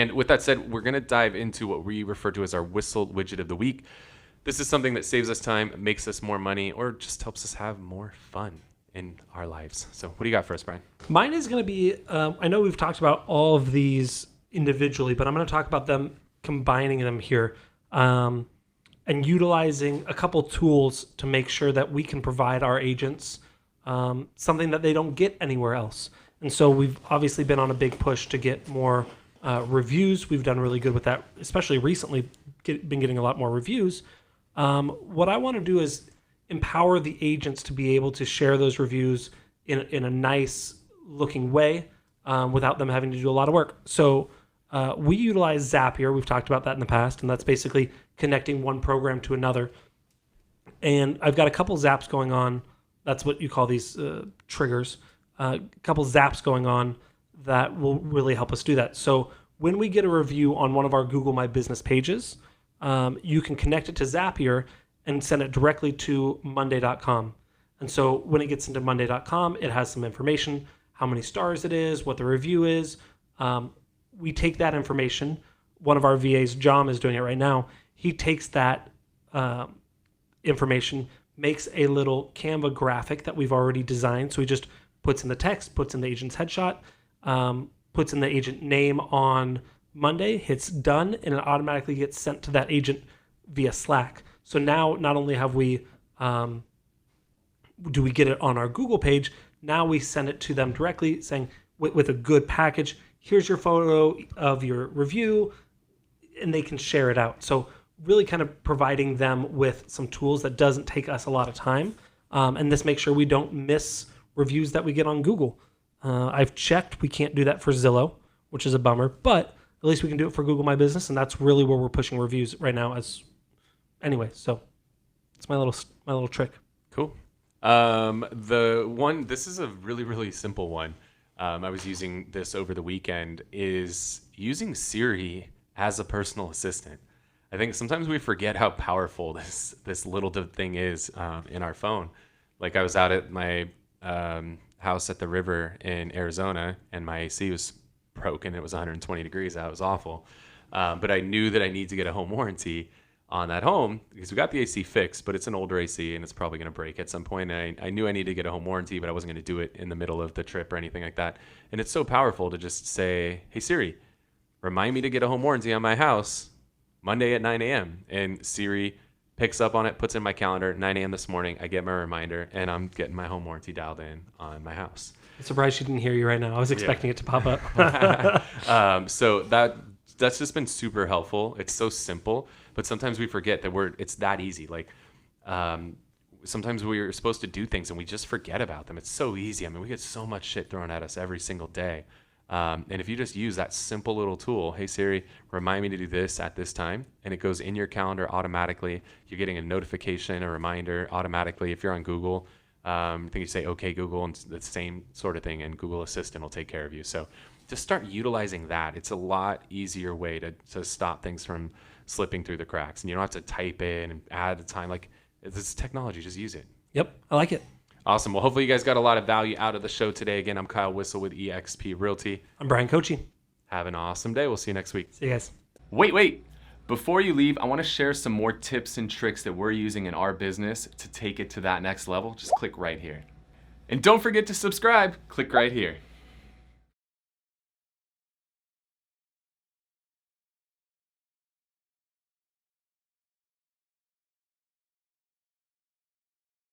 And with that said, we're going to dive into what we refer to as our Whissel widget of the week. This is something that saves us time, makes us more money, or just helps us have more fun in our lives. So what do you got for us, Bryan? Mine is going to be, I know we've talked about all of these individually, but I'm going to talk about them, combining them here, and utilizing a couple tools to make sure that we can provide our agents something that they don't get anywhere else. And so we've obviously been on a big push to get more reviews. We've done really good with that, especially recently, been getting a lot more reviews. What I want to do is empower the agents to be able to share those reviews in a nice looking way without them having to do a lot of work. So we utilize Zapier. We've talked about that in the past, and that's basically connecting one program to another. And I've got a couple zaps going on. That's what you call these triggers. A couple zaps going on that will really help us do that. So when we get a review on one of our Google My Business pages, you can connect it to Zapier and send it directly to Monday.com. And so when it gets into Monday.com, it has some information, how many stars it is, what the review is. We take that information. One of our VAs, John, is doing it right now. He takes that information, makes a little Canva graphic that we've already designed. So he just puts in the text, puts in the agent's headshot, puts in the agent name on Monday, hits done, and it automatically gets sent to that agent via Slack. So now not only have we do we get it on our Google page, now we send it to them directly saying with a good package, here's your photo of your review, and they can share it out. So really kind of providing them with some tools that doesn't take us a lot of time. And this makes sure we don't miss reviews that we get on Google. I've checked, we can't do that for Zillow, which is a bummer, but at least we can do it for Google My Business, and that's really where we're pushing reviews right now. Anyway, so it's my little trick. Cool. This is a really, really simple one. I was using this over the weekend, is using Siri as a personal assistant. I think sometimes we forget how powerful this little thing is in our phone. Like I was out at my house at the river in Arizona, and my AC was broken. It was 120 degrees out. It was awful. But I knew that I need to get a home warranty on that home because we got the AC fixed, but it's an older AC and it's probably going to break at some point. And I knew I needed to get a home warranty, but I wasn't going to do it in the middle of the trip or anything like that. And it's so powerful to just say, hey, Siri, remind me to get a home warranty on my house Monday at 9 a.m. And Siri picks up on it, puts in my calendar, 9 a.m. this morning. I get my reminder, and I'm getting my home warranty dialed in on my house. I'm surprised she didn't hear you right now. I was expecting it to pop up. So that's just been super helpful. It's so simple, but sometimes we forget that it's that easy. Like sometimes we're supposed to do things and we just forget about them. It's so easy. I mean, we get so much shit thrown at us every single day. And if you just use that simple little tool, hey Siri, remind me to do this at this time, and it goes in your calendar automatically. You're getting a notification, a reminder automatically. If you're on Google, I think you say, okay, Google, and the same sort of thing, and Google Assistant will take care of you. So just start utilizing that. It's a lot easier way to stop things from slipping through the cracks. And you don't have to type in and add the time. Like, this is technology. Just use it. Yep, I like it. Awesome. Well, hopefully you guys got a lot of value out of the show today. Again, I'm Kyle Whissel with eXp Realty. I'm Bryan Kochi. Have an awesome day. We'll see you next week. See you guys. Wait. Before you leave, I want to share some more tips and tricks that we're using in our business to take it to that next level. Just click right here. And don't forget to subscribe. Click right here.